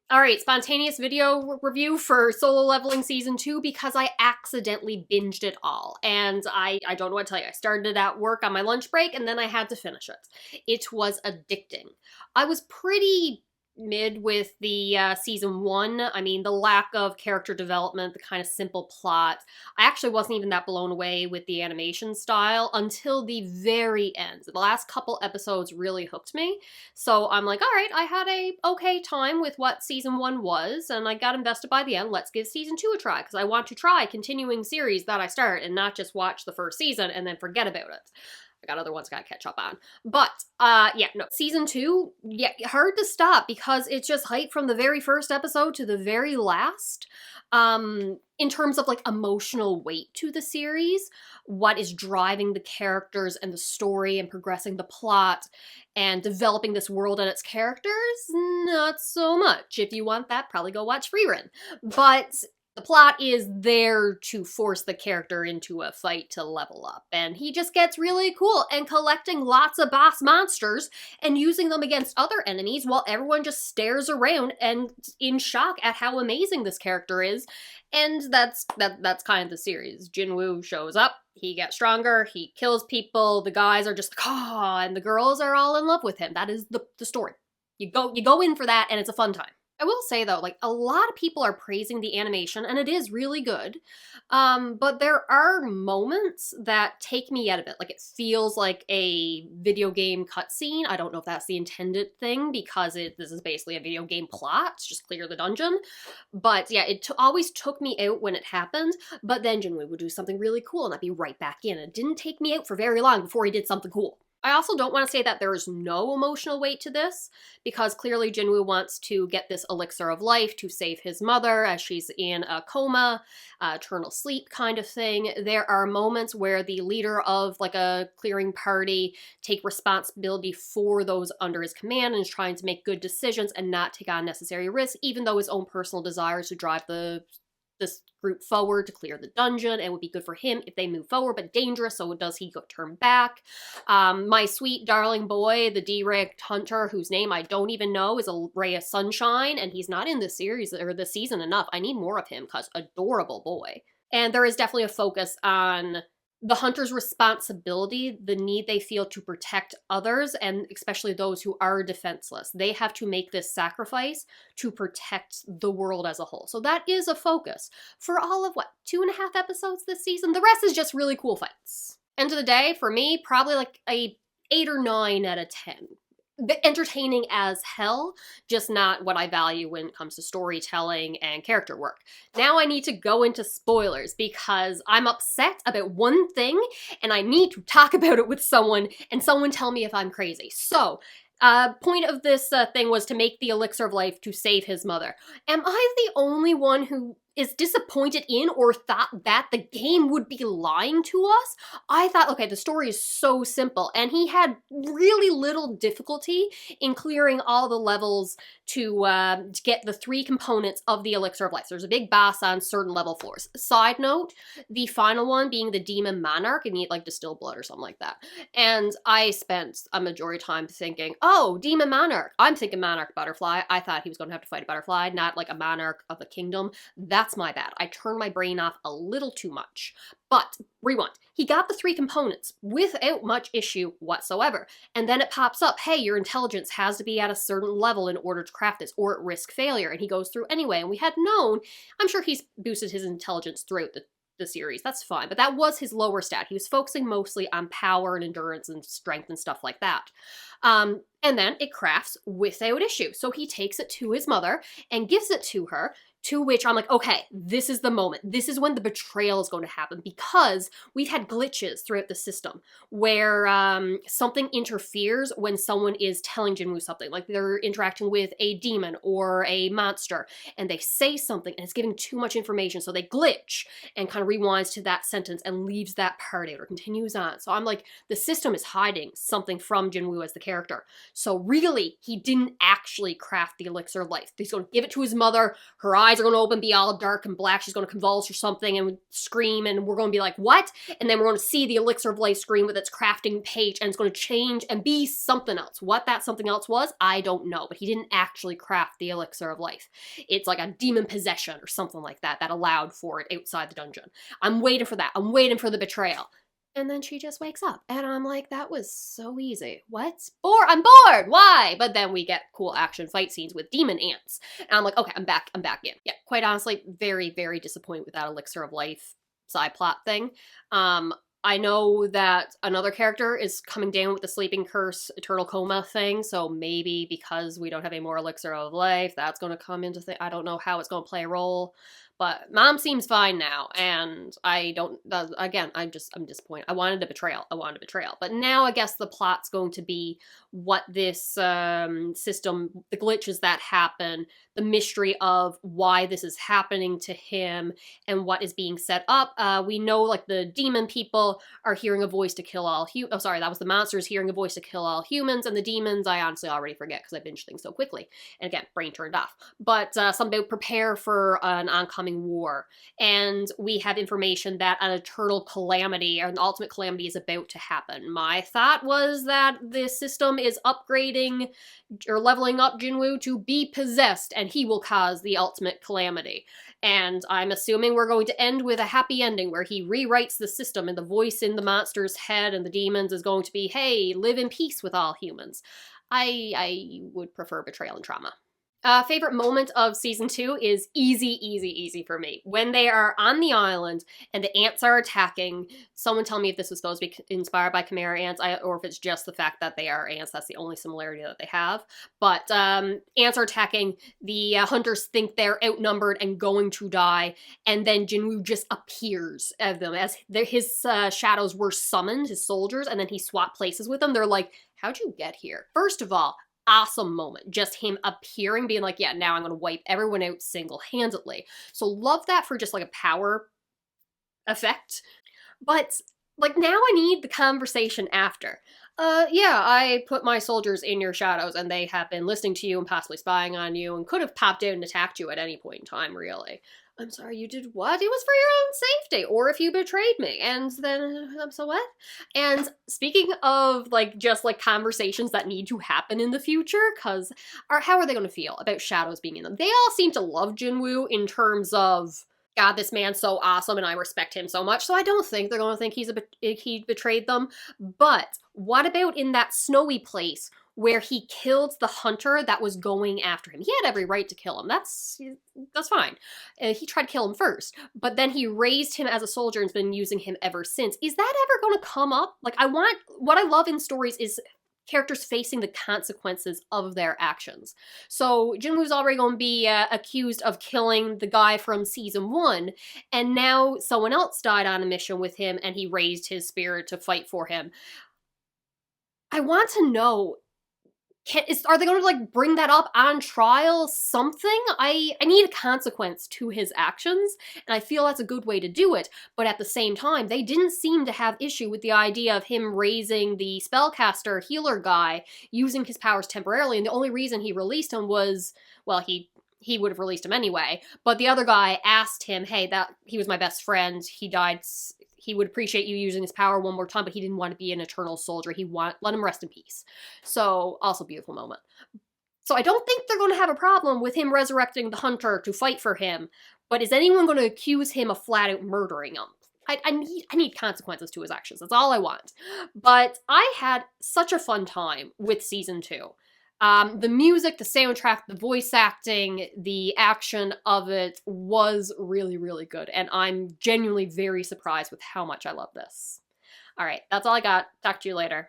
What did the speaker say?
All right, spontaneous video review for Solo Leveling Season 2 because I accidentally binged it all. And I don't know what to tell you. I started it at work on my lunch break and then I had to finish it. It was addicting. I was pretty mid with the season 1. I mean, the lack of character development, the kind of simple plot. I actually wasn't even that blown away with the animation style until the very end. The last couple episodes really hooked me. So I'm like, all right, I had a okay time with what season 1 was, and I got invested by the end. Let's give season 2 a try, because I want to try continuing series that I start and not just watch the first season and then forget about it. I got other ones I gotta catch up on. But, yeah, no, season 2, yeah, hard to stop because it's just hype from the very first episode to the very last. In terms of, like, emotional weight to the series, what is driving the characters and the story and progressing the plot and developing this world and its characters, not so much. If you want that, probably go watch Frieren. But the plot is there to force the character into a fight to level up, and he just gets really cool and collecting lots of boss monsters and using them against other enemies while everyone just stares around and in shock at how amazing this character is. And that's kind of the series. Jinwoo shows up, he gets stronger, he kills people, the guys are just like, ah, and the girls are all in love with him. That is the story. You go in for that and it's a fun time. I will say though, like, a lot of people are praising the animation, and it is really good, but there are moments that take me out of it. Like, it feels like a video game cutscene. I don't know if that's the intended thing, because this is basically a video game plot, just clear the dungeon. But yeah, it always took me out when it happened, but then Jinwoo would do something really cool, and I'd be right back in. It didn't take me out for very long before he did something cool. I also don't want to say that there is no emotional weight to this, because clearly Jinwoo wants to get this elixir of life to save his mother as she's in a coma, eternal sleep kind of thing. There are moments where the leader of like a clearing party take responsibility for those under his command and is trying to make good decisions and not take on necessary risks, even though his own personal desires to drive this group forward to clear the dungeon. It would be good for him if they move forward, but dangerous, so does he go turn back? My sweet darling boy, the D-Rick hunter, whose name I don't even know, is a ray of sunshine, and he's not in this series or this season enough. I need more of him, because adorable boy. And there is definitely a focus on the hunter's responsibility, the need they feel to protect others, and especially those who are defenseless. They have to make this sacrifice to protect the world as a whole. So that is a focus for all of, what, 2.5 episodes this season? The rest is just really cool fights. End of the day, for me, probably like a 8 or 9 out of 10. Entertaining as hell, just not what I value when it comes to storytelling and character work. Now I need to go into spoilers because I'm upset about one thing and I need to talk about it with someone and someone tell me if I'm crazy. So, point of this thing was to make the elixir of life to save his mother. Am I the only one who is disappointed in or thought that the game would be lying to us? I thought, okay, the story is so simple, and he had really little difficulty in clearing all the levels to get the 3 components of the elixir of life. There's a big boss on certain level floors. Side note, the final one being the demon monarch, and you like distill blood or something like that. And I spent a majority of time thinking, oh, demon monarch. I'm thinking monarch butterfly. I thought he was going to have to fight a butterfly, not like a monarch of a kingdom. That's my bad. I turned my brain off a little too much. But, rewind. He got the 3 components without much issue whatsoever. And then it pops up, hey, your intelligence has to be at a certain level in order to craft this, or at risk failure. And he goes through anyway. And we had known, I'm sure he's boosted his intelligence throughout the series. That's fine. But that was his lower stat. He was focusing mostly on power and endurance and strength and stuff like that. And then it crafts without issue. So he takes it to his mother and gives it to her, to which I'm like, okay, this is the moment. This is when the betrayal is going to happen, because we've had glitches throughout the system where something interferes when someone is telling Jinwoo something, like they're interacting with a demon or a monster, and they say something and it's giving too much information, so they glitch and kind of rewinds to that sentence and leaves that part out or continues on. So I'm like, the system is hiding something from Jinwoo as the character. So really, he didn't actually craft the elixir of life. He's going to give it to his mother, her eyes eyes are going to open, be all dark and black. She's going to convulse or something and scream, and we're going to be like, what? And then we're going to see the Elixir of Life screen with its crafting page, and it's going to change and be something else. What that something else was, I don't know, but he didn't actually craft the Elixir of Life. It's like a demon possession or something like that that allowed for it outside the dungeon. I'm waiting for that. I'm waiting for the betrayal. And then she just wakes up. And I'm like, that was so easy. What? I'm bored! Why? But then we get cool action fight scenes with demon ants. And I'm like, okay, I'm back in. Yeah, quite honestly, very, very disappointed with that Elixir of Life side plot thing. I know that another character is coming down with the sleeping curse, eternal coma thing, so maybe because we don't have any more Elixir of Life, that's going to come into thing. I don't know how it's going to play a role. But Mom seems fine now, and I don't, again, I'm disappointed. I wanted a betrayal. But now I guess the plot's going to be what this system, the glitches that happen, the mystery of why this is happening to him, and what is being set up. We know, like, the demon people are hearing a voice to kill all that was the monsters hearing a voice to kill all humans, and the demons, I honestly already forget because I binge things so quickly. And again, brain turned off. But something to prepare for an oncoming war, and we have information that an eternal calamity or an ultimate calamity is about to happen. My thought was that this system is upgrading or leveling up Jinwoo to be possessed, and he will cause the ultimate calamity. And I'm assuming we're going to end with a happy ending where he rewrites the system and the voice in the monster's head and the demons is going to be, hey, live in peace with all humans. I would prefer betrayal and trauma. Favorite moment of season 2 is easy for me. When they are on the island and the ants are attacking, someone tell me if this was supposed to be inspired by Chimera ants, or if it's just the fact that they are ants. That's the only similarity that they have. But ants are attacking, the hunters think they're outnumbered and going to die, and then Jinwoo just appears of them as his shadows were summoned, his soldiers, and then he swapped places with them. They're like, how'd you get here? First of all, awesome moment. Just him appearing, being like, yeah, now I'm going to wipe everyone out single-handedly. So love that for just like a power effect. But like now I need the conversation after. Yeah, I put my soldiers in your shadows and they have been listening to you and possibly spying on you and could have popped out and attacked you at any point in time, really. I'm sorry, you did what? It was for your own safety, or if you betrayed me, and then, so what? And speaking of, like, just, like, conversations that need to happen in the future, because how are they going to feel about shadows being in them? They all seem to love Jinwoo in terms of, God, this man's so awesome and I respect him so much, so I don't think they're going to think he betrayed them. But what about in that snowy place where he killed the hunter that was going after him? He had every right to kill him. That's fine. He tried to kill him first, but then he raised him as a soldier and's been using him ever since. Is that ever going to come up? Like, what I love in stories is characters facing the consequences of their actions. So Jinwoo's already going to be accused of killing the guy from season 1, and now someone else died on a mission with him and he raised his spirit to fight for him. I want to know, are they going to, like, bring that up on trial? Something? I need a consequence to his actions, and I feel that's a good way to do it, but at the same time, they didn't seem to have issue with the idea of him raising the spellcaster healer guy, using his powers temporarily, and the only reason he released him was, well, he would have released him anyway, but the other guy asked him, hey, that he was my best friend, he died, he would appreciate you using his power one more time, but he didn't want to be an eternal soldier. Let him rest in peace. So, also beautiful moment. So I don't think they're going to have a problem with him resurrecting the hunter to fight for him, but is anyone going to accuse him of flat out murdering him? I need consequences to his actions. That's all I want. But I had such a fun time with season 2. The music, the soundtrack, the voice acting, the action of it was really, really good. And I'm genuinely very surprised with how much I love this. All right, that's all I got. Talk to you later.